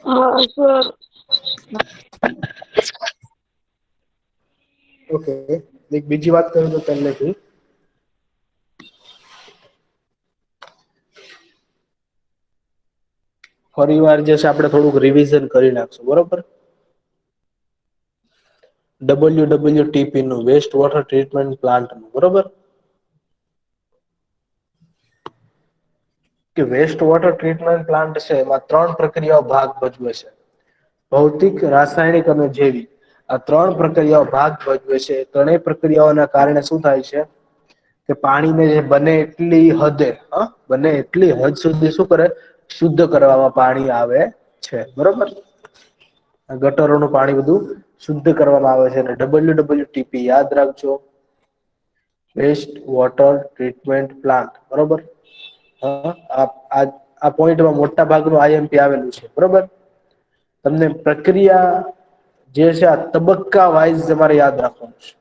હા sir. Okay, એક બીજી વાત કરું તો પહેલેથી ફરી વાર જે છે આપણે થોડુંક રિવિઝન કરી નાખશું, બરોબર? WWTP નું વેસ્ટ વોટર ટ્રીટમેન્ટ પ્લાન્ટ નું, બરોબર? કે વેસ્ટ વોટર ટ્રીટમેન્ટ પ્લાન્ટ છે એમાં 3 પ્રક્રિયાઓ ભાગ ભજવે છે. ભૌતિક, રાસાયણિક અને જૈવિક. આ 3 પ્રક્રિયાઓ ભાગ ભજવે છે. ત્રણેય પ્રક્રિયાઓના કારણે શું થાય છે? કે પાણીને જે બને એટલી હદે, બને એટલી હદ સુધી શું કરે? શુદ્ધ કરવામાં પાણી આવે છે, બરોબર? ગટરોનું પાણી બધું શુદ્ધ કરવામાં આવે છે. અને WWTP યાદ રાખજો. વેસ્ટ વોટર ટ્રીટમેન્ટ પ્લાન્ટ, બરોબર? આ પોઈન્ટમાં મોટા ભાગનું IMP આવેલું છે, બરોબર? તમને પ્રક્રિયા જે છે આ તબક્કા વાઈઝ તમારે યાદ રાખવાનું છે.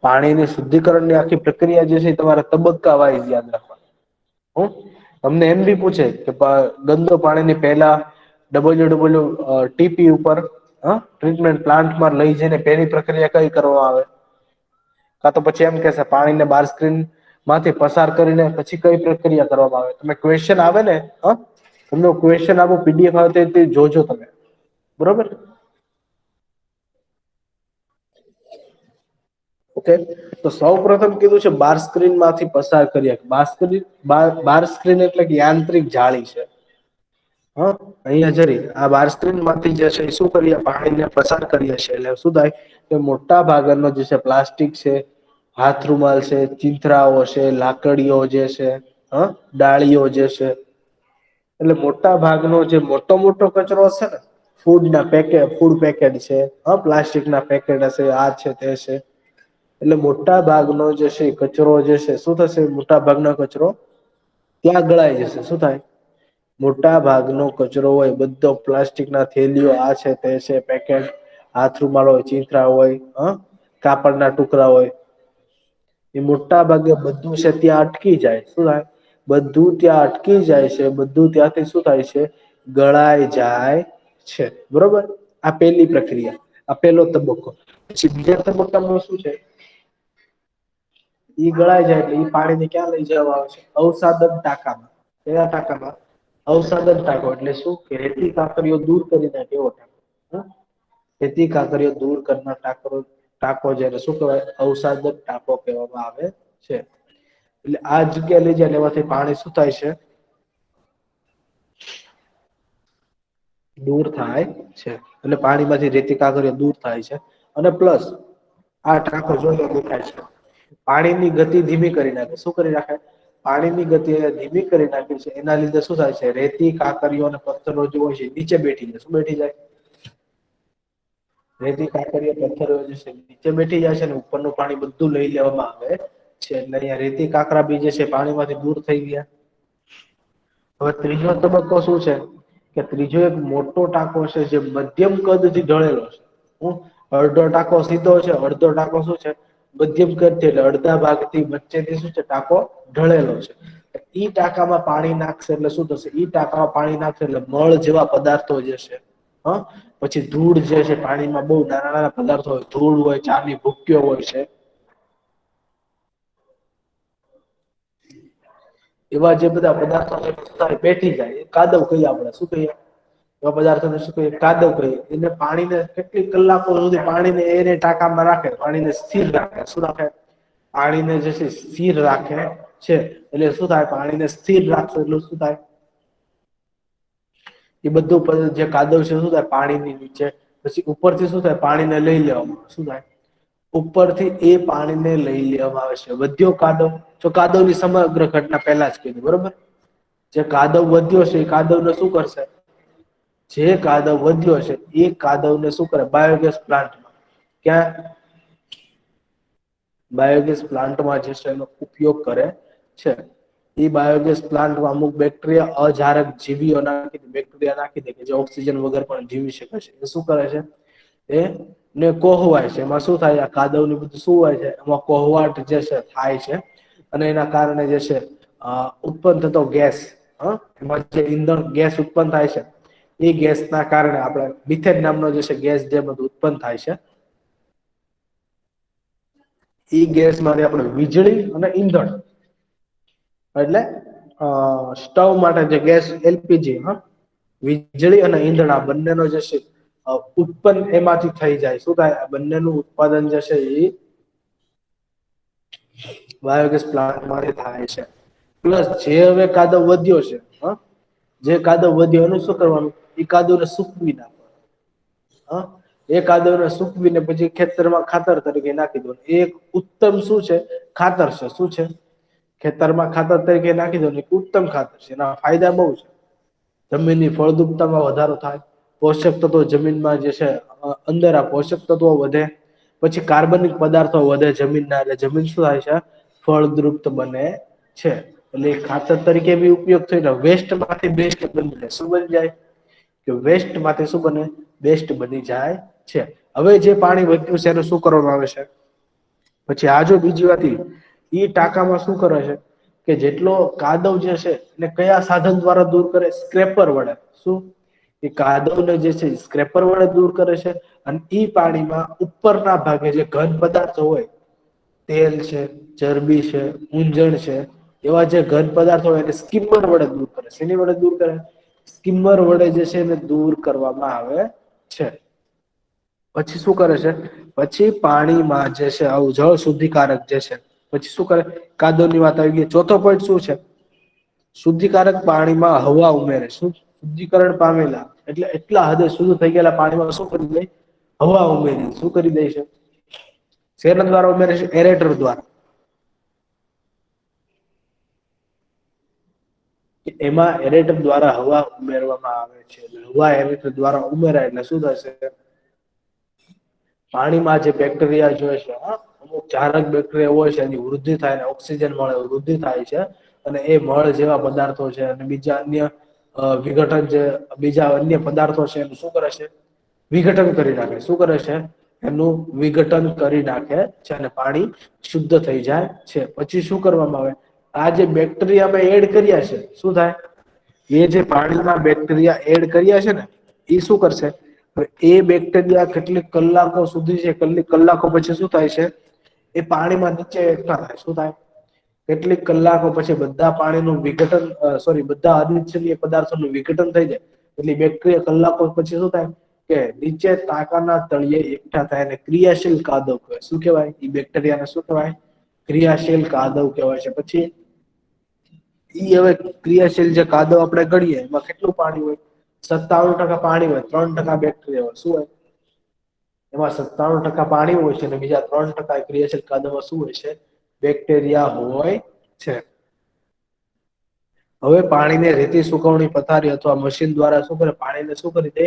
પાણીની શુદ્ધિકરણની આખી પ્રક્રિયા જે છે તમારે તબક્કા વાઈઝ યાદ રાખવાની. તમને એમ બી પૂછે કે ગંદો પાણીની પહેલા WWTP ઉપર ટ્રીટમેન્ટ પ્લાન્ટમાં લઈ જઈને પેલી પ્રક્રિયા કઈ કરવામાં આવે? કા તો પછી એમ કેશે પાણીને બાર સ્ક્રીન માંથી પસાર કરીને પછી કઈ પ્રક્રિયા કરવામાં આવે? તમે ક્વેશ્ચન આવે ને, તમને ક્વેશ્ચન આપો PDF આવે તે જોજો તમે, બરોબર? ઓકે, તો સૌ પ્રથમ કીધું છે બાર સ્ક્રીન માંથી પસાર કરીએ. બાર સ્ક્રીન એટલે કે યાંત્રિક જાળી છે. અહિયાં જરી આ બાર સ્ક્રીન માંથી જે છે શું કરીએ? પાણીને પસાર કરીએ છીએ એટલે શું થાય? કે મોટા ભાગનો જે છે પ્લાસ્ટિક છે, હાથ રૂમાલ છે, ચીંથરાઓ છે, લાકડીઓ જે છે, ડાળીઓ જે છે, એટલે મોટા ભાગનો જે મોટો કચરો હશે ને, ફૂડ પેકેટ છે, પ્લાસ્ટિક ના પેકેટ હશે, આ છે તે છે. એટલે મોટા ભાગનો જે છે કચરો જે છે શું થશે? મોટા ભાગનો કચરો ત્યાં ગળાઈ જશે. શું થાય? મોટા ભાગનો કચરો હોય બધો પ્લાસ્ટિક ના થેલીઓ, આ છે તે છે, પેકેટ, હાથ રૂમાલ હોય, ચીંથરા હોય, કાપડના ટુકડા હોય, એ મોટા ભાગે બધું છે ત્યાં અટકી જાય. શું થાય? બધું ત્યાં અટકી જાય છે. બધું ત્યાંથી શું થાય છે? ગળાઈ જાય છે, બરોબર? આ પેલી પ્રક્રિયા, આ પેલો તબક્કો. પછી બીજા તબક્કામાં શું છે? ઈ ગળાઈ જાય એટલે ઈ પાણીને ક્યાં લઈ જવામાં આવે છે? અવસાદન ટાંકામાં. કયા ટાંકામાં? અવસાદન ટાંકો. એટલે શું? કે રેતી કાકરીઓ દૂર કરી નાખે એવો ટાંકો. રેતી કાકરીઓ દૂર કરનાર ટાંકો જેને શું કહેવાય? અવસાદક ટાંકો કહેવામાં આવે છે. એટલે આ જગ્યા લઈ જાય એમાંથી પાણી શું થાય છે? દૂર થાય છે. એટલે પાણીમાંથી રેતી કાકરીઓ દૂર થાય છે. અને પ્લસ આ ટાંકો જોયો દેખાય છે. પાણીની ગતિ ધીમી કરી નાખે. શું કરી નાખે? પાણીની ગતિ ધીમી કરી નાખે છે. એના લીધે શું થાય છે? રેતી કાકરીઓ અને પથ્થરો જે હોય છે નીચે બેઠી જાય. શું બેઠી જાય? રેતી કાકરીઓ પથ્થરો જે છે નીચે બેઠી જાય છે ને ઉપરનું પાણી બધું લઈ લેવામાં આવે છે. એટલે અહીંયા રેતી કાકરા બી જે છે પાણીમાંથી દૂર થઈ ગયા. હવે ત્રીજો તબક્કો શું છે? કે ત્રીજો એક મોટો ટાંકો છે જે મધ્યમ કદથી ઢળેલો છે. અડધો ટાંકો સીધો છે, અડધો ટાંકો શું છે? મધ્યમ કદ છે. એટલે અડધા ભાગથી વચ્ચેથી શું છે? ટાંકો ઢળેલો છે. ઈ ટાંકામાં પાણી નાખશે એટલે શું થશે? ઈ ટાંકામાં પાણી નાખશે એટલે મળ જેવા પદાર્થો જે છે, પછી ધૂળ જે છે, પાણીમાં બહુ નાના નાના પદાર્થો હોય, ધૂળ હોય, ચાની ભૂકીઓ હોય છે, એવા જે બધા પદાર્થો બેઠી જાય, કાદવ કહીએ આપણે. શું કહીએ? એવા પદાર્થોને શું કહીએ? કાદવ કહીએ. એને પાણીને કેટલી કલાકો સુધી પાણીને એને ટાંકામાં રાખે, પાણીને સ્થિર રાખે. શું રાખે? પાણીને જે છે સ્થિર રાખે છે. એટલે શું થાય? પાણીને સ્થિર રાખશો એટલે શું થાય? એ બધું જે કાદવ છે શું થાય? પાણીની નીચે પછી ઉપરથી શું થાય? પાણીને લઈ લેવામાં આવે. શું થાય? ઉપરથી એ પાણીને લઈ લેવામાં આવે છે. વધ્યો કાદવ, જો કાદવની સમગ્ર ઘટના પહેલા જ કીધી, બરોબર? જે કાદવ વધ્યો છે એ કાદવને શું કરશે? જે કાદવ વધ્યો છે એ કાદવને શું કરે? બાયોગેસ પ્લાન્ટમાં, ક્યાં? બાયોગેસ પ્લાન્ટમાં જે છે એનો ઉપયોગ કરે છે. એ બાયોગેસ પ્લાન્ટમાં અમુક બેક્ટેરિયા અજારક જીવીઓ નાખી દે કે જે ઓક્સિજન વગર પણ જીવી શકે છે. એ શું કરે છે? એને કોહવાય છે. એમાં શું થાય? આ કાદવની બધું શું હોય છે? એમાં કોહવાટ જે છે થાય છે. અને એના કારણે જે છે ઉત્પન્ન થતો ગેસ, એમાં જે ઇંધણ ગેસ ઉત્પન્ન થાય છે એ ગેસના કારણે આપણે મિથેન નામનો જે છે ગેસ જે બધું ઉત્પન્ન થાય છે, એ ગેસમાંથી આપણે વીજળી અને ઈંધણ એટલે સ્ટવ માટે જે ગેસ એલપીજી, વીજળી અને ઈંધણ આ બંનેનો જે છે ઉત્પન્ન એમાંથી થઈ જાય. શું થાય? આ બંનેનું ઉત્પાદન જે છે એ બાયોગેસ પ્લાન્ટમાંથી થાય છે. પ્લસ જે હવે કાદવ વધ્યો છે, જે કાદવ વધ્યો એનું શું કરવાનું? એ કાદવને સૂકવી નાખવાનું. એ કાદવને સૂકવીને પછી ખેતરમાં ખાતર તરીકે નાખી દો. એક ઉત્તમ શું છે? ખાતર છે. શું છે? ખેતરમાં ખાતર તરીકે નાખી દો ને ઉત્તમ ખાતર છે. એના ફાયદા બહુ છે. જમીનની ફળદ્રુપતામાં વધારો થાય, પોષક તત્વો જમીનમાં જે છે અંદર આ પોષક તત્વો વધે, પછી કાર્બનિક પદાર્થો વધે જમીનના, એટલે જમીન શું થાય છે? ફળદ્રુપ્ત બને છે. એટલે ખાતર તરીકે બી ઉપયોગ થઈને વેસ્ટમાંથી બેસ્ટ બની જાય. શું બની જાય? કે વેસ્ટમાંથી શું બને? બેસ્ટ બની જાય છે. હવે જે પાણી વધ્યું છે એનું શું કરવામાં આવે છે? પછી આ જો બીજી વાત, એ ટાંકામાં શું કરે છે કે જેટલો કાદવ જે છે એને કયા સાધન દ્વારા દૂર કરે? સ્ક્રેપર વડે. શું? એ કાદવને જે છે સ્ક્રેપર વડે દૂર કરે છે. અને ઈ પાણીમાં ઉપરના ભાગે જે ઘન પદાર્થો હોય, તેલ છે, ચરબી છે, ઊંજણ છે, એવા જે ઘન પદાર્થો હોય એને સ્કીમર વડે દૂર કરે. શેની વડે દૂર કરે? સ્કીમર વડે જે છે એને દૂર કરવામાં આવે છે. પછી શું કરે છે? પછી પાણીમાં જે છે આવું જળ શુદ્ધિકારક જે છે, પછી શું કરે? કાદવની વાત આવી ગઈ. ચોથો પોઈન્ટ શું છે? શુદ્ધિકારક પાણીમાં હવા ઉમેરે. શું? શુદ્ધિકરણ પામેલા એટલે એટલા હદે શુદ્ધ થઈ ગયેલા પાણીમાં શું કરી દે? હવા ઉમેરી. શું કરી દે છે? શેના દ્વારા ઉમેરે છે? એરેટર દ્વારા. એમાં એરેટર દ્વારા હવા ઉમેરવામાં આવે છે. હવા એરેટર દ્વારા ઉમેરાય એટલે શું થશે? પાણીમાં જે બેક્ટેરિયા જોય છે, અમુક ચારક બેક્ટેરિયા હોય છે, એની વૃદ્ધિ થાય, ઓક્સિજન મળે, વૃદ્ધિ થાય છે. અને એ મળ જેવા પદાર્થો છે અને બીજા અન્ય વિઘટન, જે બીજા અન્ય પદાર્થો છે એનું શું કરે છે? વિઘટન કરી નાખે. શું કરે છે? એનું વિઘટન કરી નાખે છે અને પાણી શુદ્ધ થઈ જાય છે. પછી શું કરવામાં આવે? આ જે બેક્ટેરિયા મેં એડ કર્યા છે, શું થાય? એ જે પાણીમાં બેક્ટેરિયા એડ કર્યા છે ને, એ શું કરશે? એ બેક્ટેરિયા કેટલીક કલાકો સુધી છે, કેટલીક કલાકો પછી શું થાય છે? એ પાણીમાં નીચે એકઠા થાય. શું થાય? કેટલીક કલાકો પછી બધા પાણીનું વિઘટન, સોરી, બધા અનિચ્છનીય પદાર્થોનું વિઘટન થઈ જાય. એટલે બેક્ટેરિયા કલાકો પછી શું થાય? કે નીચે ટાંકાના તળિયે એકઠા થાય અને ક્રિયાશીલ કાદવ કહેવાય. શું કહેવાય? એ બેક્ટેરિયાને શું કહેવાય? ક્રિયાશીલ કાદવ કહેવાય છે. પછી ઈ હવે ક્રિયાશીલ જે કાદવ આપણે ગણીએ એમાં કેટલું પાણી હોય? 97% પાણી હોય, 3% બેક્ટેરિયા હોય. શું હોય? એમાં 97% પાણી હોય છે અને બીજા 3% ક્રિયાશીલ કાદવમાં શું હોય છે? બેક્ટેરિયા હોય છે. હવે પાણીને રેતી સુકવણી પથારી અથવા મશીન દ્વારા શું કરે? પાણીને શું કરી દે?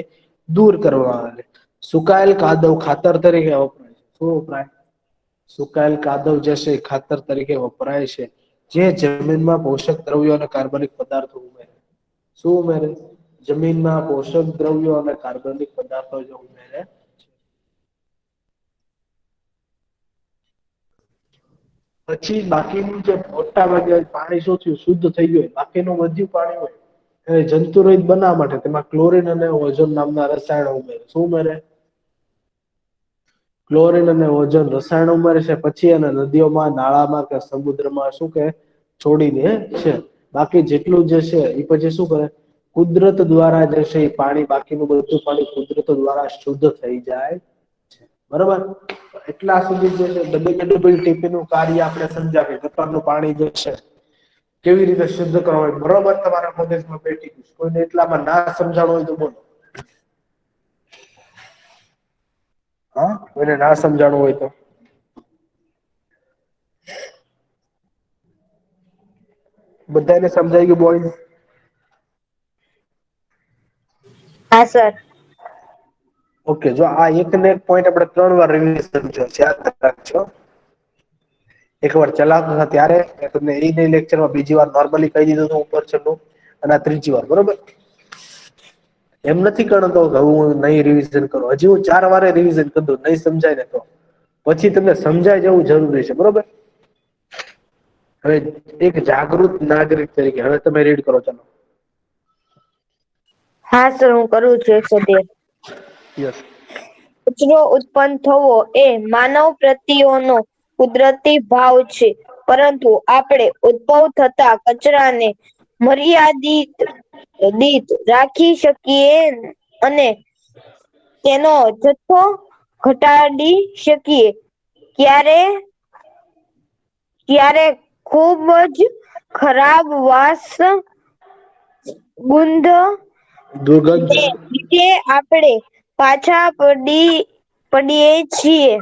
દૂર કરવા આવે. સુકાયેલ કાદવ ખાતર તરીકે વપરાય છે. શું વપરાય? સુકાયેલ કાદવ જે છે એ ખાતર તરીકે વપરાય છે. જે જમીનમાં પોષક દ્રવ્યો અને કાર્બનિક પદાર્થો ઉમેરે. શું ઉમેરે? જમીનમાં પોષક દ્રવ્યો અને કાર્બનિક પદાર્થો જે ઉમેરે. પછી બાકીનું જે મોટા ભાગે પાણી શું થયું? શુદ્ધ થઈ ગયું. બાકીનું વધ્યું પાણી હોય જંતુરહિત બનાવવા માટે તેમાં ક્લોરીન અને ઓઝોન નામના રસાયણો ઉમેરે. શું ઉમેરે? ક્લોરીન અને ઓઝોન રસાયણ ઉમેરે છે. પછી એને નદીઓમાં, નાળામાં કે સમુદ્રમાં શું કે છોડી દે છે. બાકી જેટલું જે છે એ પછી શું કરે? કુદરત દ્વારા જે છે એ પાણી, બાકીનું બધું પાણી કુદરત દ્વારા શુદ્ધ થઈ જાય છે. બરોબર? એટલા સુધી જે છે ડબલ ટીપીનું કાર્ય આપણે સમજાવ્યું. ગટરનું પાણી જે છે કેવી રીતે શુદ્ધ કરવા હોય, બરોબર? તમારા મગજમાં બેઠી ગયું. કોઈને એટલામાં ના સમજાણું હોય તો બોલો. હા, કોઈને ના સમજાણું હોય તો. બધાને સમજાઈ ગયું બોય? હા સર. ઓકે, જો આ એક ને એક પોઈન્ટ આપણે 3 વાર રિવિઝન કર્યો છે, યાદ રાખજો. એકવાર ચલાવતા હતા ત્યારે તમને એ લેક્ચરમાં બીજી વાર નોર્મલી કહી દીધું હતું ઉપર છેલ્લું, અને આ ત્રીજી વાર. બરોબર? એમ નથી કરતો કે હું નહીં રિવિઝન કરું. હજી હું 4 વારે રિવિઝન કરી દઉં, નહીં સમજાય ને તો. પછી તમને સમજાય જવું જરૂરી છે. બરોબર? હવે એક જાગૃત નાગરિક તરીકે હવે તમે રીડ કરો. ચાલો. હા સર, હું કરું છું 113. યસ. કચરો ઉત્પન્ન થવો એ માનવ પ્રત્યેનો કુદરતી ભાવ છે, પરંતુ આપણે ઉદ્ભવ થતા કચરાને મર્યાદિત રાખી શકીએ અને તેનો જથ્થો ઘટાડી શકીએ. ત્યારે ખૂબ જ ખરાબ વાસ ગુંધ દુર્ગંધ. લીધે આપણે પાછા પડીએ છીએ.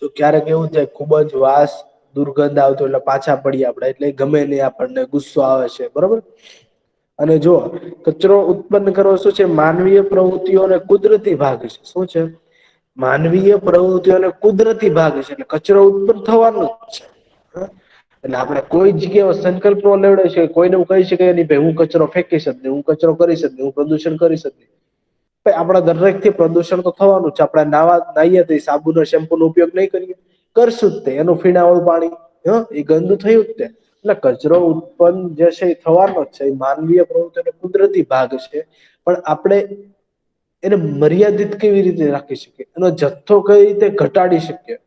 તો ક્યારેક એવું થાય ખુબ જ વાસ દુર્ગંધ આવતો એટલે પાછા પડીએ આપડે, એટલે ગમે નહી આપણને ગુસ્સો આવે છે, બરોબર. અને જો કચરો ઉત્પન્ન કરવો શું છે, માનવીય પ્રવૃત્તિઓને કુદરતી ભાગ છે. શું છે? માનવીય પ્રવૃત્તિઓને કુદરતી ભાગ છે, એટલે કચરો ઉત્પન્ન થવાનો જ છે. એટલે આપડે કોઈ જગ્યાએ સંકલ્પ ન લેવડે છે, કોઈને હું કહી શકાય નહી, હું કચરો ફેંકી શક હું કચરો કરી શક હું પ્રદૂષણ કરી શક આપણા દરેક થી પ્રદુષણ તો થવાનું છે. આપણે નાહીએ તો સાબુ શેમ્પુ નો ઉપયોગ નહીં કરીએ, કરશું જ તે એનું ફીણા વાળું પાણી એ ગંદુ થયું જ તે. એટલે કચરો ઉત્પન્ન જે છે એ થવાનો જ છે, એ માનવીય પ્રવૃત્તિનો કુદરતી ભાગ છે. પણ આપણે એને મર્યાદિત કેવી રીતે રાખી શકીએ, એનો જથ્થો કઈ રીતે ઘટાડી શકીએ?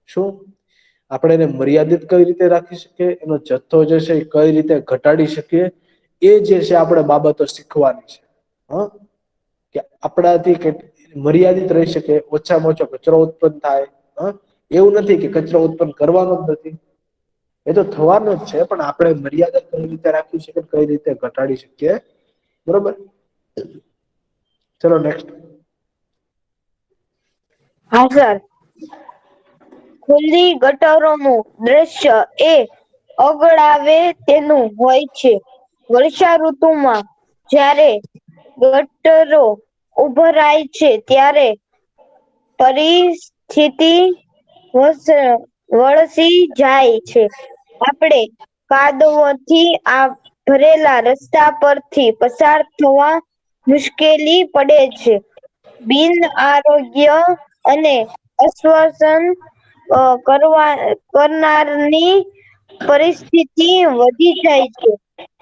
શું આપણે એને મર્યાદિત કઈ રીતે રાખી શકીએ, એનો જથ્થો જે છે એ કઈ રીતે ઘટાડી શકીએ, એ જે છે આપણે બાબતો શીખવાની છે. કે આપણાથી મર્યાદિત રહી શકે, ઓછામાં ઓછો કચરો ઉત્પન્ન થાય. એવું નથી કે કચરો ઉત્પન્ન કરવાનો જ નથી, એ તો થવાનું જ છે, પણ આપણે મર્યાદા કઈ રીતે રાખી શકીએ, કઈ રીતે ઘટાડી શકીએ, બરોબર. ચલો નેક્સ્ટ. હા સર. ખુલ્લી ગટરોનું દ્રશ્ય એ અગળાવે તેનું હોય છે. વર્ષા ઋતુમાં જ્યારે ગટરો ઉભરાય છે, ત્યારે પરિસ્થિતિ વળસી જાય છે. આપણે કાદવથી ભરેલા રસ્તા પરથી પસાર થવા મુશ્કેલી પડે છે. બિન આરોગ્ય અને અશ્વસન કરનારની પરિસ્થિતિ વધી જાય છે.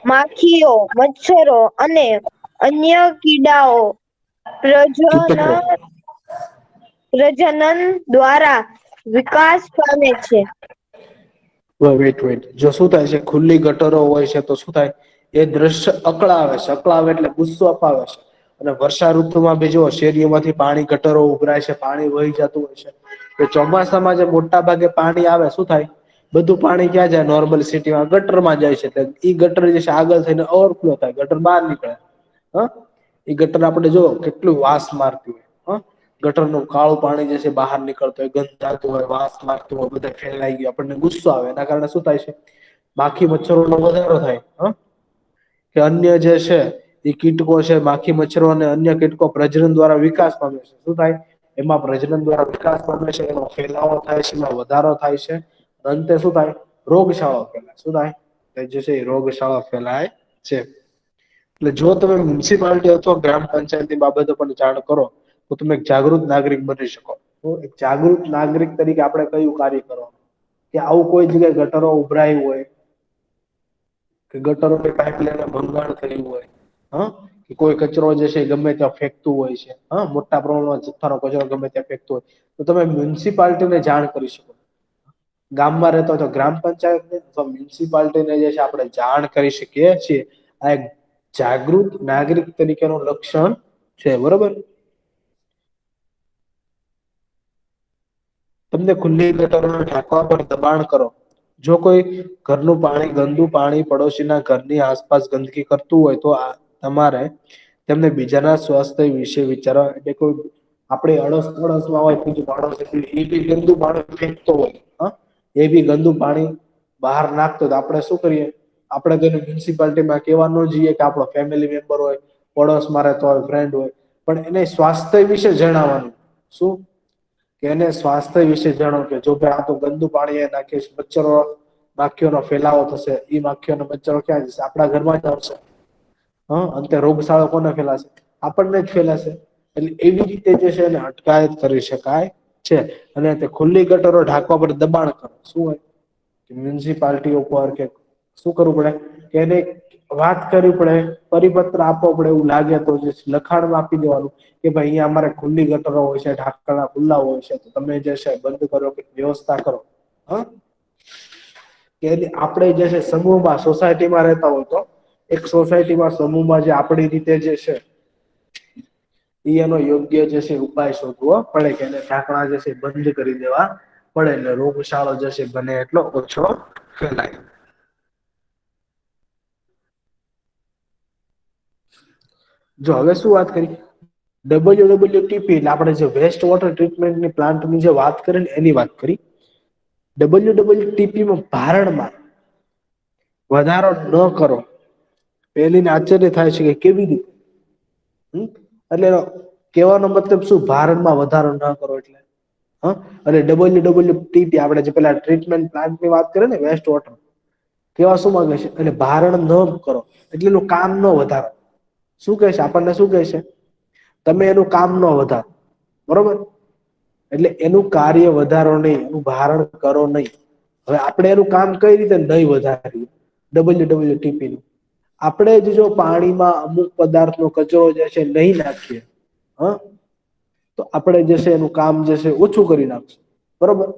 માખીઓ, મચ્છરો અને અન્ય કીડાઓ કીટકો પ્રજનન દ્વારા વિકાસ પામે છે. વેઇટ જો શું થાય છે, ખુલ્લી ગટરો હોય છે તો શું થાય, એ દ્રશ્ય અકળાવે છે. અકળાવે એટલે ગુસ્સો અપાવે છે. અને વર્ષા ઋતુમાં બી જુઓ શેરીઓમાંથી પાણી ગટરો ઉભરાય છે, પાણી વહી જતું હોય છે. તો ચોમાસામાં જે મોટા ભાગે પાણી આવે, શું થાય? બધું પાણી ક્યાં જાય? નોર્મલ સિટીમાં ગટરમાં જાય છે. ઈ ગટર જે છે આગળ થઈને ઓવરફ્લો થાય, ગટર બહાર નીકળે. એ ગટર આપણે જો કેટલું વાસ મારતી હોય. ગટરનું કાળું પાણી જે છે બહાર નીકળતું હોય, ગંધાતું હોય, વાસ મારતું હોય, બધા ફેલાઈ ગયું. આપણને ગુસ્સો આવે, એના કારણે શું થાય છે? માખી મચ્છરોનો વધારો થાય. કે અન્ય જે છે એ કીટકો છે, માખી મચ્છરો અને અન્ય કીટકો પ્રજનન દ્વારા વિકાસ પામે છે. શું થાય? એમાં પ્રજનન દ્વારા વિકાસ પામે છે, એનો ફેલાવો થાય છે, એમાં વધારો થાય છે. અંતે શું થાય? રોગશાળો ફેલાય. શું થાય? જે છે એ રોગશાળા ફેલાય છે. એટલે જો તમે મ્યુનિસિપાલિટી અથવા ગ્રામ પંચાયતની બાબતો પણ જાણ કરો, તો તમે એક જાગૃત નાગરિક બની શકો. તો એક જાગૃત નાગરિક તરીકે આપણે કયું કાર્ય કરવાનું? કે આવું કોઈ જગ્યાએ ગટરો ઉભરાયું હોય, કે ગટરોની પાઇપલાઇન ભંગાણ થયું હોય, કે કોઈ કચરો જે છે ગમે ત્યાં ફેંકતું હોય છે, મોટા પ્રમાણમાં જથ્થાનો કચરો ગમે ત્યાં ફેંકતું હોય, તો તમે મ્યુનિસિપાલિટીને જાણ કરી શકો. ગામમાં રહેતો હોય તો ગ્રામ પંચાયતને અથવા મ્યુનિસિપાલિટીને જે છે આપણે જાણ કરી શકીએ છીએ. આ એક જાગૃત નાગરિક તરીકેનું લક્ષણ છે, બરોબર. તમને ખુલ્લી ગટરોને ઢાંકવા પર દબાણ કરો. જો કોઈ ઘરનું પાણી, ગંદુ પાણી પડોશીના ઘરની આસપાસ ગંદકી કરતું હોય, તો તમારે તેમને બીજાના સ્વાસ્થ્ય વિશે વિચારવા એટલે કોઈ આપણે અડોસ પડોશમાં હોય, એ બી ગંદુ પાણી ફેંકતો હોય, એ બી ગંદુ પાણી બહાર નાખતો, તો આપણે શું કરીએ? આપણે તેને મ્યુનિસિપાલિટીમાં કહેવા ન જઈએ કે આપણો ફેમિલી મેમ્બર હોય, પડોશમાં રહેતો હોય, ફ્રેન્ડ હોય, પણ એને સ્વાસ્થ્ય વિશે જણાવવાનું. શું? કે એને સ્વાસ્થ્ય વિશે જાણો, કે જો ભાઈ આ તો ગંદુ પાણી એ નાખીશ, મચ્છરો માખીઓનો ફેલાવો થશે. એ માખીઓ મચ્છરો ક્યાં જશે? આપણા ઘરમાં જ આવશે. અંતે રોગચાળો કોને ફેલાશે? આપણને જ ફેલાશે. એટલે એવી રીતે જે છે એને અટકાયત કરી શકાય છે. અને તે ખુલ્લી ગટરો ઢાંકવા પર દબાણ કરો. શું હોય? મ્યુનિસિપાલિટી ઉપર કે શું કરવું પડે? કે એને વાત કરવી પડે, પરિપત્ર આપવો પડે, એવું લાગે તો જે લખાણમાં આપી દેવાનું કે ભાઈ અહીંયા અમારે ખુલ્લી ગટરો હોય છે, ઢાંકણા ખુલ્લા હોય છે, તો તમે જે છે બંધ કરો કે વ્યવસ્થા કરો. હા, કે આપણે જે છે સમૂહમાં સોસાયટીમાં રહેતા હોય તો એક સોસાયટીમાં સમૂહમાં જે આપણી રીતે જે છે એનો યોગ્ય જે છે ઉપાય શોધવો પડે કે એને ઢાંકણા જે છે બંધ કરી દેવા પડે, એટલે રોગચાળો જે છે બને એટલો ઓછો ફેલાય. જો હવે શું વાત કરી, WWTP એટલે આપણે જે વેસ્ટ વોટર ટ્રીટમેન્ટની પ્લાન્ટની જે વાત કરી ને એની વાત કરી. WWTP માં ભારણમાં વધારો ન કરો. પેલીને આશ્ચર્ય થાય છે કે કેવી રીતે, એટલે કેવાનો મતલબ શું, ભારણમાં વધારો ન કરો એટલે અને WWTP આપણે જે પેલા ટ્રીટમેન્ટ પ્લાન્ટની વાત કરીએ ને વેસ્ટ વોટર, કેવા શું માંગે છે, એટલે ભારણ ન કરો એટલે એનું કામ ન વધારો. શું કહે છે આપણને, શું કહે છે, તમે એનું કામ ન વધારો, બરોબર, એટલે એનું કાર્ય વધારો નહીં, એનું ભારણ કરો નહીં. હવે આપણે એનું કામ કઈ રીતે નહીં વધારીએ WWTP નું, આપણે જ જો પાણીમાં અમુક પદાર્થનો કચરો જે છે નહીં નાખીએ, હ, તો આપણે જે છે એનું કામ જે છે ઓછું કરી નાખશું, બરોબર.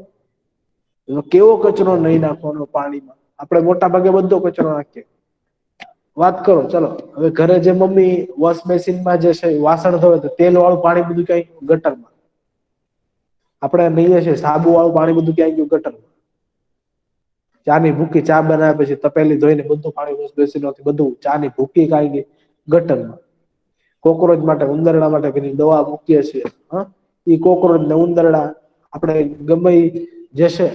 કેવો કચરો નહીં નાખવાનો પાણીમાં, આપણે મોટા ભાગે બધો કચરો નાખીએ. વાત કરો ચાલો, હવે ઘરે જે મમ્મી વોશ બેસિનમાં જે છે વાસણ ધોવે તો તેલ વાળું પાણી બધું કઈ ગટરમાં, આપણે નહીએ છે સાબુ વાળું પાણી બધું ક્યાં ગયું, ગટરમાં. ચા ની ભૂકી, ચા બનાવ્યા પછી તપેલી ધોઈને બધું પાણી વોશ બેસિનમાંથી બધું ચા ની ભૂકી કાઈ ગઈ ગટરમાં. કોકરોચ માટે, ઉંદરડા માટે પેલી દવા મૂકીએ છીએ, ઈ કોકરોચ ને ઉંદરડા આપણે ગમે ઈ જે છે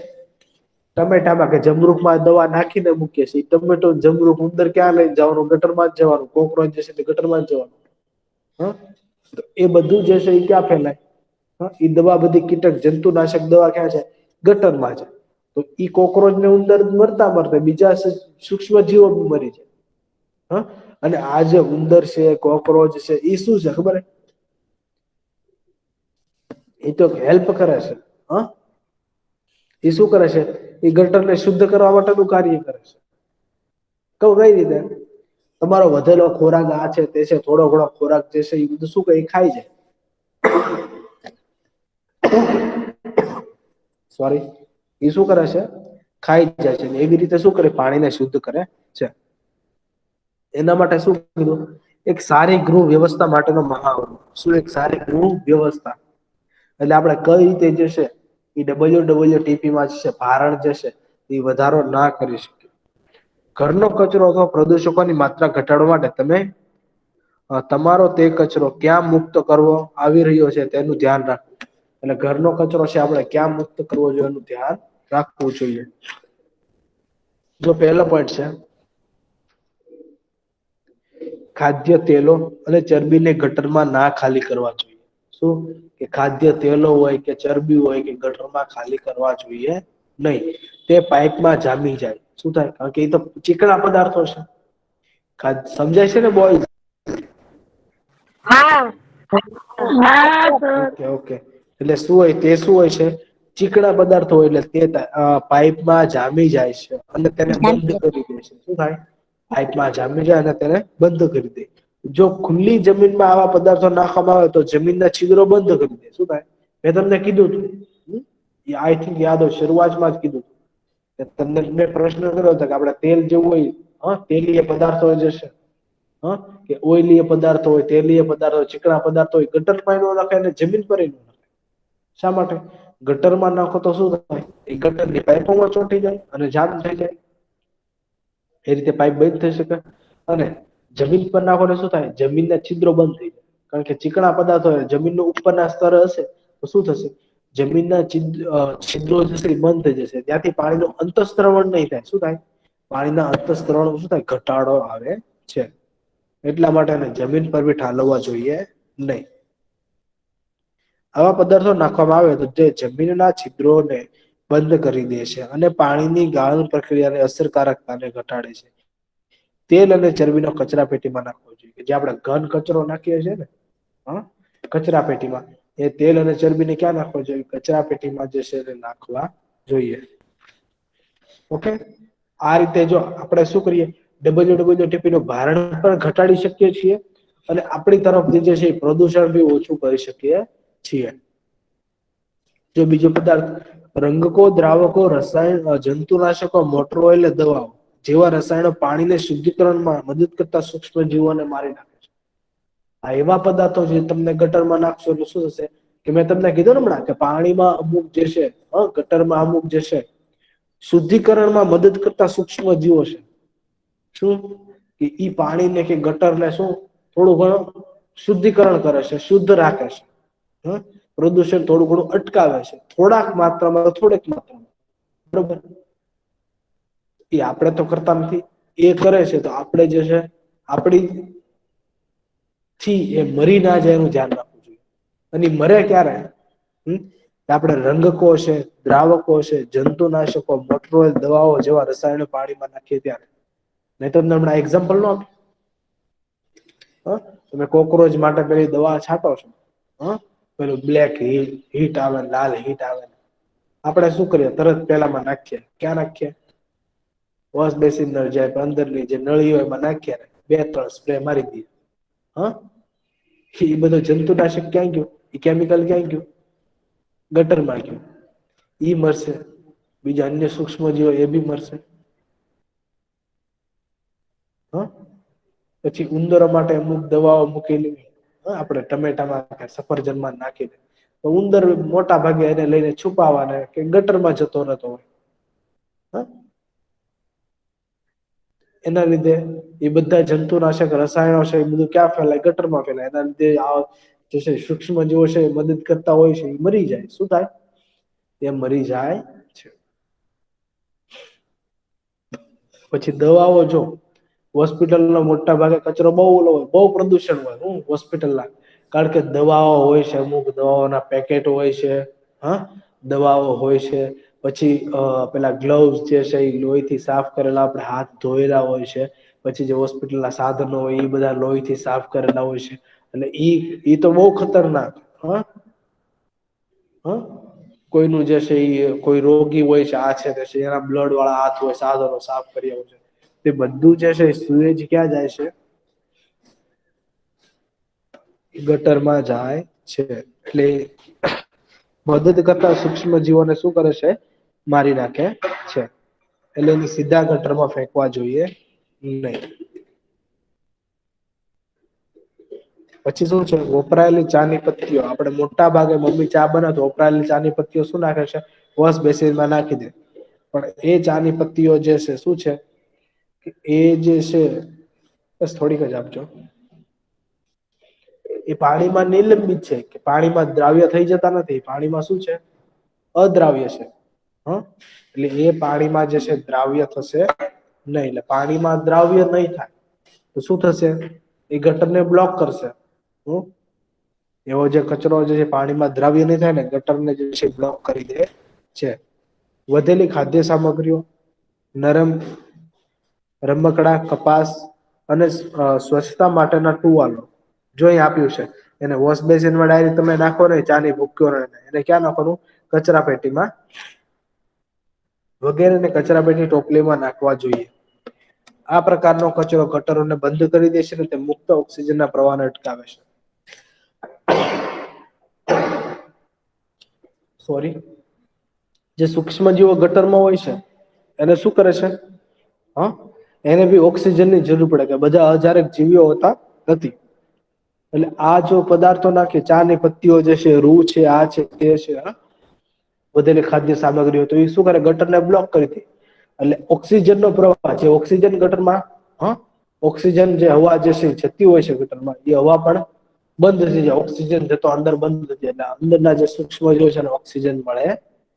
ટમેટામાં કે જમરૂખમાં દવા નાખીને મૂકીએ છીએ, ટમેટો જમરૂખ ઉંદર ક્યાં લઈને જવાનું, ગટરમાં જ જવાનું, કોકરોચ જે છે ગટરમાં જ જવાનું. તો એ બધું જે છે એ ક્યાં ફેલાય, એ દવા બધી કીટક જંતુનાશક દવા ક્યાં છે, ગટરમાં છે. તો ઈ કોકરોચ ને ઉંદર મરતા મરતા બીજા સૂક્ષ્મ જીવો મરી જાય. અને આ જે ઉંદર છે, કોકરોચ છે, એ શું છે ખબર હે, એ તો હેલ્પ કરે છે. એ શું કરે છે, એ ગટરને શુદ્ધ કરવા માટેનું કાર્ય કરે છે. કહું કઈ રીતે, તમારો વધેલો ખોરાક આ છે તે છે, થોડો ઘણો ખોરાક જે છે એ બધું શું કરે, ખાઈ જાય. સોરી, એ શું કરે છે, ખાઈ જાય છે. એવી રીતે શું કરે, પાણીને શુદ્ધ કરે છે. એના માટે શું કીધું, એક સારી ગૃહ વ્યવસ્થા માટેનો મહાવરો. શું એક સારી ગૃહ વ્યવસ્થા, એટલે આપણે કઈ રીતે જે છે એ WWTP માં જે છે ભારણ જે છે એ વધારો ના કરી શકે. ઘરનો કચરો અથવા પ્રદૂષકોની માત્રા ઘટાડવા માટે તમે તમારો તે કચરો ક્યાં મુક્ત કરવો આવી રહ્યો છે તેનું ધ્યાન રાખવું. એટલે ઘરનો કચરો છે આપણે ક્યાં મુક્ત કરવો જોઈએ એનું ધ્યાન રાખવું જોઈએ. જો પહેલો પોઈન્ટ છે, ખાદ્ય તેલો અને ચરબીને ગટરમાં ના ખાલી કરવા જોઈએ. શું કે ખાદ્ય તેલો હોય કે ચરબી હોય કે ગટરમાં ખાલી કરવા જોઈએ નહીં. તે પાઈપમાં જામી જાય, શું થાય, કારણ કે એ તો ચીકણા પદાર્થો છે. સમજાય છે ને બોય? હા. ઓકે ઓકે, એટલે શું હોય, તે શું હોય છે, ચીકણા પદાર્થો હોય એટલે તે પાઈપમાં જામી જાય છે અને તેને બંધ કરી દે છે. શું થાય, પાઈપમાં જામી જાય અને તેને બંધ કરી દે. જો ખુલ્લી જમીનમાં આવા પદાર્થો નાખવામાં આવે તો જમીનના છિદ્રો બંધ કરી દે. શું થાય, મેં તમને કીધું તું, આઈ થિંક યાદ હોય, શરૂઆતમાં જ કીધું તમને મેં પ્રશ્ન કર્યો હતો કે આપણે તેલ જેવું હોય, તેલીય પદાર્થો જે છે, કે ઓઈલીય પદાર્થો હોય, તેલીય પદાર્થો હોય, ચીકણા પદાર્થો હોય, ગટરમાં નો નખાય ને જમીન પર નો નખાય. શા માટે, ગટરમાં નાખો તો શું થાય, એ ગટરની પાઈપોમાં ચોંટી જાય અને જામ થઈ જાય. એ રીતે પાઈપ બંધ થઈ શકે. અને જમીન પર નાખો તો શું થાય, જમીનના છિદ્રો બંધ થઈ જાય. કારણ કે ચીકણા પદાર્થો જમીનના ઉપરના સ્તરે હશે તો શું થશે, જમીનના છિદ્રો જશે બંધ થઈ જશે, ત્યાંથી પાણીનું અંતસ્ત્રવણ નહીં થાય. શું થાય, પાણીના અંતસ્ત્રવણ શું થાય, ઘટાડો આવે છે. એટલા માટે જમીન પર બી ઠાલવવા જોઈએ નહીં. આવા પદાર્થો નાખવામાં આવે તો જે જમીનના છિદ્રોને બંધ કરી દે છે અને પાણીની ગાળણ પ્રક્રિયાને અસરકારકતાને ઘટાડે છે. તેલ અને ચરબીનો કચરા પેટીમાં નાખવો જોઈએ. જે આપણે ઘન કચરો નાખીએ છીએ ને, કચરા પેટીમાં, એ તેલ અને ચરબીને ક્યાં નાખવા જોઈએ, કચરા પેટીમાં જે છે એને નાખવા જોઈએ. ઓકે, આ રીતે જો આપણે શું કરીએ, WWTP નું ભારણ પણ ઘટાડી શકીએ છીએ અને આપણી તરફથી જે છે પ્રદૂષણ બી ઓછું કરી શકીએ છીએ. જો બીજો પદાર્થ રંગકો, દ્રાવકો, રસાયણ, જંતુનાશકો, મોટર ઓઇલ, દવાઓ જેવા રસાયણો પાણીને શુદ્ધિકરણમાં મદદ કરતા સૂક્ષ્મ જીવોને મારી નાખે છે. આ એવા પદાર્થો છે તમને ગટરમાં નાખશો એટલે શું થશે કે મેં તમને કીધું ને હમણાં કે પાણીમાં અમુક જે છે ગટરમાં અમુક જે છે શુદ્ધિકરણમાં મદદ કરતા સૂક્ષ્મ જીવો છે. શું કે ઈ પાણીને કે ગટરને શું થોડું ઘણું શુદ્ધિકરણ કરે છે, શુદ્ધ રાખે છે. પ્રદૂષણ થોડું ઘણું અટકાવે છે, થોડાક માત્રામાં થોડીક માત્રામાં, બરોબર. એ આપણે તો કરતા નથી, એ કરે છે તો આપણે જે છે આપણી થી એ મરી ના જાય એનું ધ્યાન રાખવું જોઈએ. અને મરે ક્યારે આપણે રંગકો છે, દ્રાવકો છે, જંતુનાશકો, મોટર ઓઇલ, દવાઓ જેવા રસાયણો પાણીમાં નાખીએ ત્યારે. મેં તમને હમણાં એક્ઝામ્પલ ન આપ્યું? તમે કોકરોચ માટે પેલી દવા છાંટો છો, પેલું બ્લેક હીટ આવે, લાલ હીટ આવે, આપણે શું કરીએ તરત પેલામાં નાખીએ. ક્યાં નાખીએ? વોશ બેસિન જાય અંદરની જે નળી હોય એમાં નાખીએ, 2-3 સ્પ્રે મારી દઈએ. એ બધું જંતુનાશક ક્યાં ગયું? એ કેમિકલ ક્યાં ગયું? ગટરમાં ગયું. ઈ મરશે, બીજા અન્ય સૂક્ષ્મ જીવો એ બી મરશે. પછી ઉંદરો માટે અમુક દવાઓ મૂકેલી, આપણે ટમેટામાં, સફરજનમાં નાખી દે તો ઉંદર મોટા ભાગે એને લઈને છુપાવાને કે ગટરમાં જતો રહેતો હોય. એના લીધે એ બધા જંતુનાશક રસાયણો છે એ બધું ક્યાં ફેલાય? ગટરમાં ફેલાય. એના લીધે જે છે સૂક્ષ્મ જીવો છે એ મદદ કરતા હોય છે, એ મરી જાય. શું થાય? એ મરી જાય છે. પછી દવાઓ જો હોસ્પિટલનો મોટા ભાગે કચરો બહુ પ્રદૂષણ હોય હોસ્પિટલના, કારણ કે દવાઓ હોય છે, અમુક દવાઓના પેકેટ હોય છે, દવાઓ હોય છે, પછી પેલા ગ્લવ્સ જે છે એ લોહીથી સાફ કરેલા આપણે હાથ ધોયેલા હોય છે, પછી જે હોસ્પિટલના સાધનો હોય એ બધા લોહીથી સાફ કરેલા હોય છે. એટલે ઈ તો બહુ ખતરનાક. કોઈનું જે છે એ કોઈ રોગી હોય છે, આ છે તે છે, એના બ્લડ વાળા હાથ હોય, સાધનો સાફ કર્યા હોય છે, તે બધું જે છે સુએજ ક્યાં જાય છે? ગટરમાં જાય છે. એટલે મદદ કરતા સૂક્ષ્મ જીવોને શું કરે છે? મારી નાખે છે. એટલે એને સીધા ગટરમાં ફેંકવા જોઈએ નહીં. પછી શું છે? વપરાયેલી ચાની પત્તીઓ, આપણે મોટા ભાગે મમ્મી ચા બનાવે તો વપરાયેલી ચાની પત્તીઓ શું નાખે છે? વોશ બેસિનમાં નાખી દે. પણ એ ચાની પત્તીઓ જે છે શું છે? એ જે છે, બસ થોડીક જ આપજો. એ પાણીમાં નિલંબિત છે, કે પાણીમાં દ્રાવ્ય થઈ જતા નથી. પાણીમાં શું છે? અદ્રાવ્ય છે. એટલે એ પાણીમાં જે છે દ્રાવ્ય થશે નહીં. એટલે પાણીમાં દ્રાવ્ય નહીં થાય તો શું થશે? એ ગટરને બ્લોક કરશે. એવો જે કચરો જે પાણીમાં દ્રાવ્ય નહીં થાય ને, ગટરને જે છે બ્લોક કરી દે છે. વધેલી ખાદ્ય સામગ્રીઓ, નરમ રમકડા, કપાસ અને સ્વચ્છતા માટેના ટુવાલો જો અહીં આપ્યું છે, એને વોશ બેસિનમાં ડાયરેક્ટ તમે નાખો ને ચાની ભૂકીઓ, એને ક્યાં નાખવાનું? કચરા પેટીમાં વગેરેને કચરાપેટી ટોપલીમાં નાખવા જોઈએ. આ પ્રકારનો કચરો ગટરોને બંધ કરી દેશે ને તે મુક્ત ઓક્સિજનના પ્રવાહને અટકાવે છે. સોરી, જે સૂક્ષ્મ જીવો ગટરમાં હોય છે એને શું કરે છે? એને બી ઓક્સિજનની જરૂર પડે, કે બધા હજારેક જીવીઓ હોતા નથી. એટલે આ જો પદાર્થો નાખે, ચા ની પત્તીઓ જે છે, રૂ છે, આ છે, તે છે, વધેલી ખાદ્ય સામગ્રીઓ, તો એ શું કરે? ગટરને બ્લોક કરી દે. એટલે ઓક્સિજનનો પ્રવાહ છે, ઓક્સિજન ગટરમાં, ઓક્સિજન જે હવા જે છે જતી હોય છે ગટરમાં, એ હવા પણ બંધ થઈ જાય. ઓક્સિજન જતો અંદર બંધ થઈ જાય. એટલે અંદરના જે સૂક્ષ્મ જીવો છે એને ઓક્સિજન મળે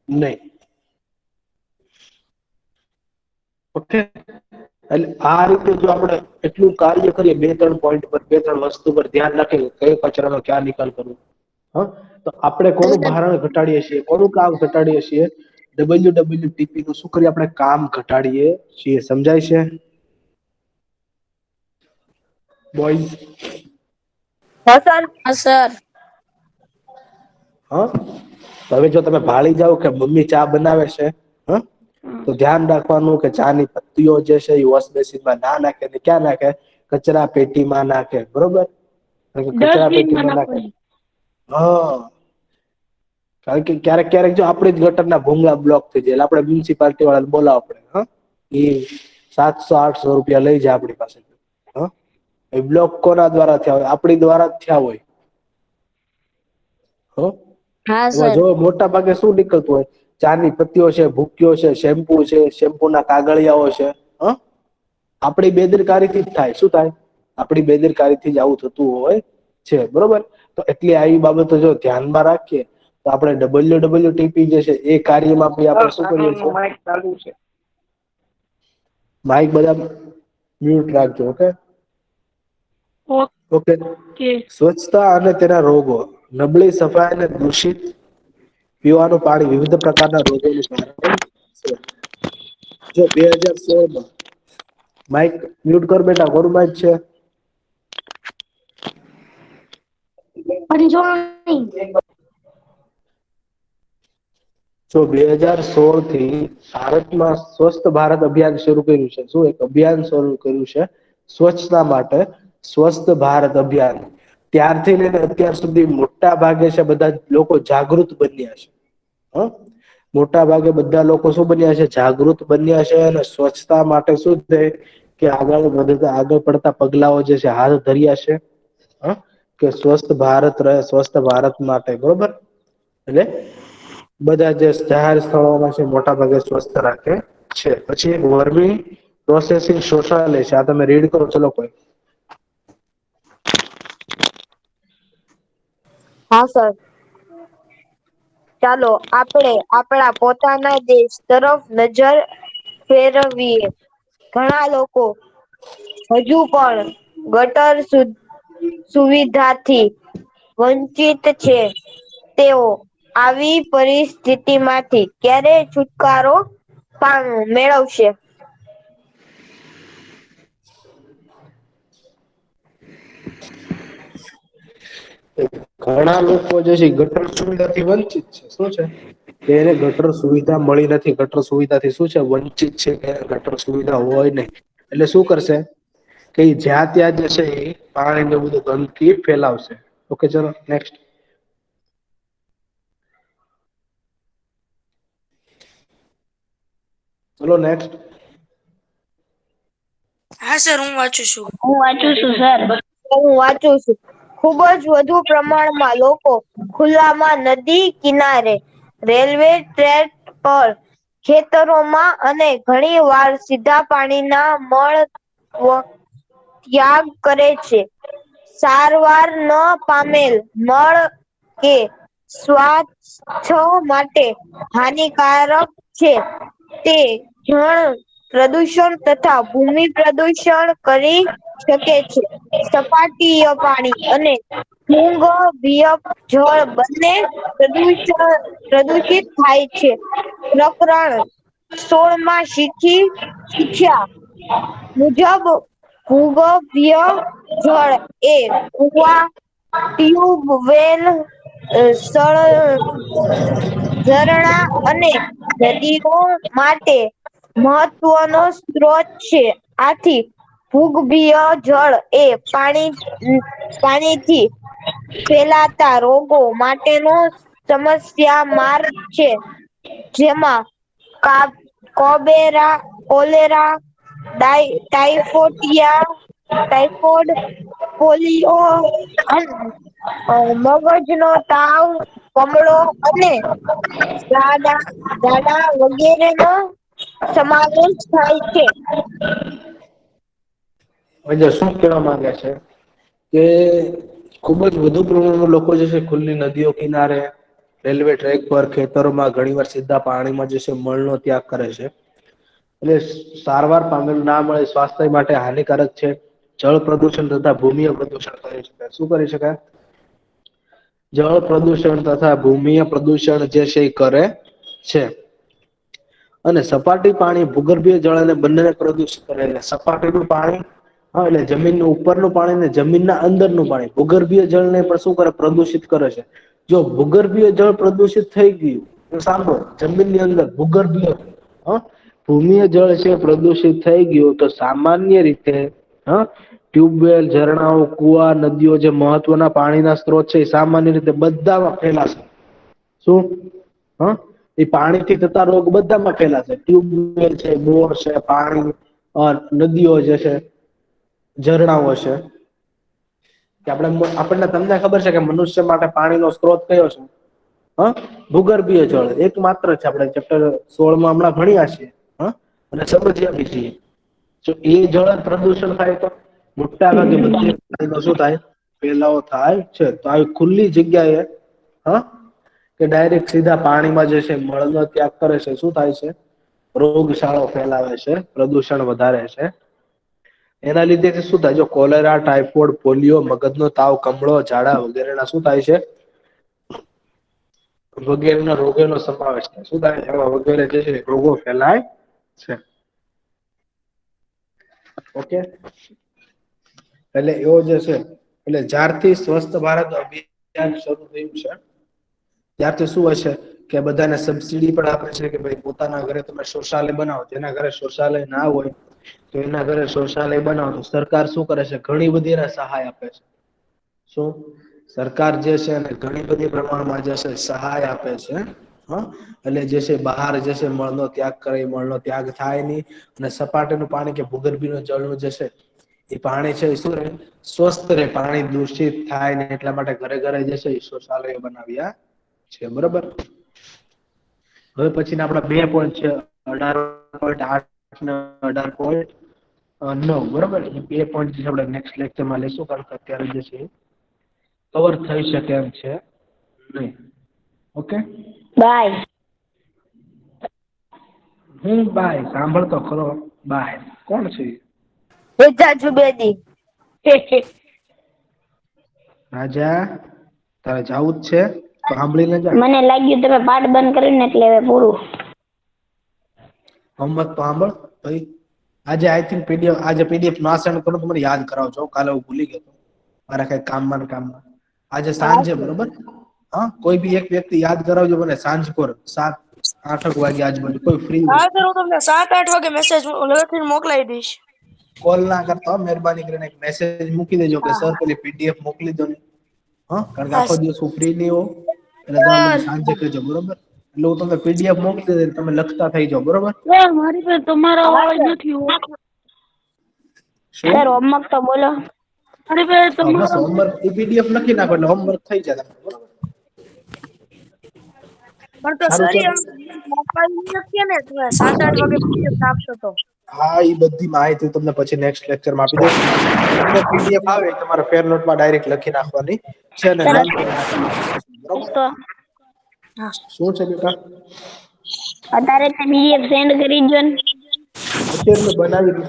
નહીં. ઓકે. એટલે આ રીતે જો આપણે એટલું કાર્ય કરીએ, 2-3 પોઈન્ટ પર, 2-3 વસ્તુ પર ધ્યાન રાખીએ, કયો કચરાનો ક્યાં નિકાલ કરવો, તો આપણે કોનું ભારણ ઘટાડીએ છીએ? કોનું કામ ઘટાડીએ છીએ? WWTP નું શું કરીએ? આપણે કામ ઘટાડીએ છીએ. સમજાય છે બોયઝ? હા સર. હવે જો તમે ભાળી જાઓ કે મમ્મી ચા બનાવે છે, તો ધ્યાન રાખવાનું કે ચાની પત્તીઓ જે છે એ વોશ બેસિનમાં ના નાખે, ને ક્યાં નાખે? કચરા પેટીમાં નાખે, બરોબર? કચરા પેટીમાં નાખે. હા, કારણ કે ક્યારેક ક્યારેક જો આપડી જ ગટરના ભૂંગળા બ્લોક થઈ જાય, એટલે આપણે મ્યુનિસિપાલિટી વાળાને બોલાવવા પડે. હા, એ 700-800 રૂપિયા લઈ જાય આપણી પાસે. હા, એ બ્લોક કોના દ્વારા થયા હોય? આપણી દ્વારા જ થયા હોય. હા એમાં સર. જો મોટા ભાગે શું નીકળતું હોય? ચાની પત્તીઓ છે, ભૂક્યો છે, શેમ્પુ છે, શેમ્પુના કાગળિયાઓ છે. હ, આપણી બેદરકારીથી જ થાય. શું થાય? આપણી બેદરકારીથી જ આવું થતું હોય છે, બરોબર? તો એટલી આવી બાબતો જો ધ્યાનમાં રાખીએ તો આપણે WWTP જે છે એ કાર્યમાં બી આપણે શું કરીએ છીએ? માઇક ચાલુ છે. માઇક બધા મ્યુટ રાખજો. ઓકે. ઓકે. સ્વચ્છતા અને તેના રોગો, નબળી સફાઈ અને દૂષિત પીવાનું પાણી વિવિધ પ્રકારના રોગોનું કારણ છે. જો 2016 માં માઈક મ્યુટ કર બેટા, કોરું માઈક છે? જો 2016 થી ભારતમાં સ્વસ્થ ભારત અભિયાન શરૂ કર્યું છે. શું એક અભિયાન શરૂ કર્યું છે? સ્વચ્છતા માટે સ્વસ્થ ભારત અભિયાન. ત્યારથી લઈને અત્યાર સુધી મોટા ભાગે છે બધા લોકો જાગૃત બન્યા છે. હ, મોટા ભાગે બધા લોકો શું બન્યા છે? જાગૃત બન્યા છે. અને સ્વચ્છતા માટે શું થાય કે આગળ પડતા પગલાઓ જે છે હાથ ધર્યા છે. હ, કે સ્વસ્થ ભારત રહે, સ્વસ્થ ભારત માટે, બરોબર? એટલે બધા જે જાહેર સ્થળોમાં છે મોટા ભાગે સ્વસ્થ રાખે છે. પછી એક વર્મી પ્રોસેસિંગ શૌચાલય છે. આ તમે રીડ કરો. ચલો કોઈ હા સર. ચાલો આપણે આપણા પોતાના દેશ તરફ નજર ફેરવીએ. ઘણા લોકો હજુ પણ ગટર સુવિધાથી વંચિત છે. તેઓ આવી પરિસ્થિતિમાંથી ક્યારે છુટકારો મેળવશે? ઘણા લોકો જે છે ગટર સુવિધાથી વંચિત છે. શું છે? કે એને ગટર સુવિધા મળી નથી. ગટર સુવિધાથી શું છે? વંચિત છે. કે ગટર સુવિધા હોય નહીં એટલે શું કરશે? કે જ્યાં ત્યાં જે છે એ પાણીને બધું ગંદકી ફેલાવશે. ઓકે, ચલો નેક્સ્ટ. ચલો નેક્સ્ટ. હા સર, હું વાંચું છું. હું વાંચું છું સર. હું વાંચું છું. ખૂબ જ વધુ પ્રમાણમાં લોકો ખુલ્લામાં, નદી કિનારે, રેલવે ટ્રેક પર, ખેતરોમાં અને ઘણી વાર સીધા પાણીના મળ ત્યાગ કરે છે. સારવાર ન પામેલ મળ કે સ્વાસ્થ્ય માટે હાનિકારક છે. તે જળ પ્રદૂષણ તથા ભૂમિ પ્રદૂષણ કરી શકે છે. સપાટીય પાણી અને ભૂગર્ભીય જળ બંને પ્રદૂષિત થાય છે. પ્રકરણ 16 માં શીખ્યા મુજબ ભૂગર્ભીય જળ એ કુવા, ટ્યુબવેલ, ઝરણા અને નદીઓ માટે મહત્વનો સ્ત્રોત છે. આથી ભૂગર્ભીય જળ એ પાણીથી ફેલાતા રોગો માટેનો સમસ્યા માર્ગ છે. જેમાં કોલેરા, ટાઈફોઇડ, પોલિયો, મગજનો તાવ, કમળો અને ઝાડા વગેરેનો સમાવેશ થાય છે. હવે શું કેવા માંગે છે કે ખુબ જ વધુ પ્રમાણમાં લોકો જે છે ખુલ્લી નદીઓ કિનારે, રેલવે ટ્રેક પર, ખેતરોમાં ઘણી વાર સીધા પાણીમાં જે છે મળનો ત્યાગ કરે છે. એટલે સારવાર પામેલ ના મળે, સ્વાસ્થ્ય માટે હાનિકારક છે. જળ પ્રદૂષણ તથા ભૂમિય પ્રદૂષણ કરી શકાય. શું કરી શકાય? જળ પ્રદૂષણ તથા ભૂમિય પ્રદૂષણ જે છે એ કરે છે. અને સપાટી પાણી, ભૂગર્ભીય જળ અને બંનેને પ્રદુષિત કરે. એટલે સપાટીનું પાણી, હા, એટલે જમીનનું ઉપરનું પાણી ને જમીનના અંદરનું પાણી, ભૂગર્ભીય જળને પણ શું કરે? પ્રદુષિત કરે છે. જો ભૂગર્ભીય જળ પ્રદુષિત થઈ ગયું તો સાંભળો, જમીનની અંદર ભૂગર્ભીય ભૂમિય જળ છે પ્રદૂષિત થઈ ગયું તો સામાન્ય રીતે ટ્યુબવેલ, ઝરણાઓ, કુવા, નદીઓ જે મહત્વના પાણીના સ્ત્રોત છે એ સામાન્ય રીતે બધામાં ફેલાશે. શું? એ પાણીથી થતા રોગ બધામાં ફેલાશે. ટ્યુબવેલ છે, બોર છે, પાણી, નદીઓ જે છે, ઝરણાઓ છે. કે આપણને તમને ખબર છે કે મનુષ્ય માટે પાણીનો સ્ત્રોત કયો છે? ભૂગર્ભીય જળ એકમાત્ર છે. આપણે ચેપ્ટર 16 માં હમણાં ભણ્યા છીએ. અને સમજ્યા બી છીએ. જો એ જળ પ્રદૂષણ થાય તો મોટા ભાગે બધી પાણીનો શું થાય? ફેલાવો થાય છે. તો આવી ખુલ્લી જગ્યાએ કે ડાયરેક્ટ સીધા પાણીમાં જે છે મળનો ત્યાગ કરે છે, શું થાય છે? રોગચાળો ફેલાવે છે, પ્રદૂષણ વધારે છે. એના લીધે શું થાય? જો કોલેરા, ટાઇફોઇડ, પોલિયો, મગજનો તાવ, કમળો, ઝાડા વગેરેના શું થાય છે? વગેરેના રોગોનો સમાવેશ થાય. શું થાય? એમાં વગેરે જે છે રોગો ફેલાય છે. ઓકે, એટલે એવો જે છે, એટલે જ્યારથી સ્વસ્થ ભારત અભિયાન શરૂ થયું છે ત્યારથી શું હશે કે બધાને સબસિડી પણ આપે છે કે ભાઈ પોતાના ઘરે તમે શૌચાલય બનાવો. જેના ઘરે શૌચાલય ના હોય તો એના ઘરે શૌચાલય બનાવો. સરકાર શું કરે છે? ઘણી બધી એને સહાય આપે છે. શું? સરકાર જે છે એને ઘણી બધી પ્રમાણમાં જે છે સહાય આપે છે. એટલે જે છે બહાર જે છે મળનો ત્યાગ કરે, મળનો ત્યાગ થાય નહીં. અને સપાટીનું પાણી કે ભૂગર્ભીય જળનું જે છે એ પાણી છે શું રહે? સ્વસ્થ રહે. પાણી દૂષિત થાય ને એટલા માટે ઘરે ઘરે જે છે શૌચાલયો બનાવ્યા છે. બરોબર. હવે પછીના આપડા 2 પોઈન્ટ છે 18.8 અને 18.9. બરોબર. એ 2 પોઈન્ટ આપણે નેક્સ્ટ લેક્ચરમાં લઈશું, કારણ કે અત્યારે જે છે કવર થઈ શકે એમ છે નહીં. Okay, by. હું બાય સાંભળતો ખરો. બાય કોણ છે? રેજા જુબેદી. રાજા, તારે જાવું જ છે તો સાંભળીને જા. મને લાગ્યું તમે પાઠ બંધ કર્યું ને એટલે હવે પૂરું. હોમવર્ક તો સાંભળ ભાઈ. આજે આઈ થિંક પીડીએફ, આજે પીડીએફ ના સેન્ડ કરો તો મને યાદ કરાવજો. કાલે હું ભૂલી ગયો મારા કઈ કામમાં આજે સાંજે. બરોબર. કોઈ બી એક વ્યક્તિ યાદ કરાવજો મને. સાંજ પર 7-8 વાગે આજુબાજુ કોઈ ફ્રી હોય. હા સર, હું તમને 7-8 વાગે મેસેજ લખીને મોકલાવી દઈશ. કોલ ના કરતા મહેરબાની કરીને એક મેસેજ મૂકી દેજો કે સર પેલી પીડીએફ મોકલી દો ને. કારણ કે હા આખો દિવસ હું ફ્રી નહીં હોઉં એટલે તમે મને સર. સાંજે કહેજો. બરોબર. એટલે હું તમને પીડીએફ મોકલી દે, તમે લખતા થઈ જાઓ. બરોબર. મારી પાસે તમારો અવાજ નથી. શું? સર હોમવર્ક તો બોલો. મારી પાસે બસ તમારો હોમવર્ક એ પીડીએફ લખી નાખો એટલે હોમવર્ક થઈ જાય તમારું. બરોબર. પણ તો સારું સર ચાલો. મોકલાવી નથી ને, તમે 7-8 વાગે PDF આપશો તો. હા, એ બધી માહિતી તમને પછી નેક્સ્ટ લેક્ચરમાં આપી દઈશ. તમને પીડીએફ આવે એ તમારા ફેર નોટમાં ડાયરેક્ટ લખી નાખવાની છે ને સર નાનકડી નાખવાની. બરોબર. તો શું છે બેટા? અત્યારે પીડીએફ સેન્ડ કરી દો ને. અત્યારે મેં બનાવી દીધું.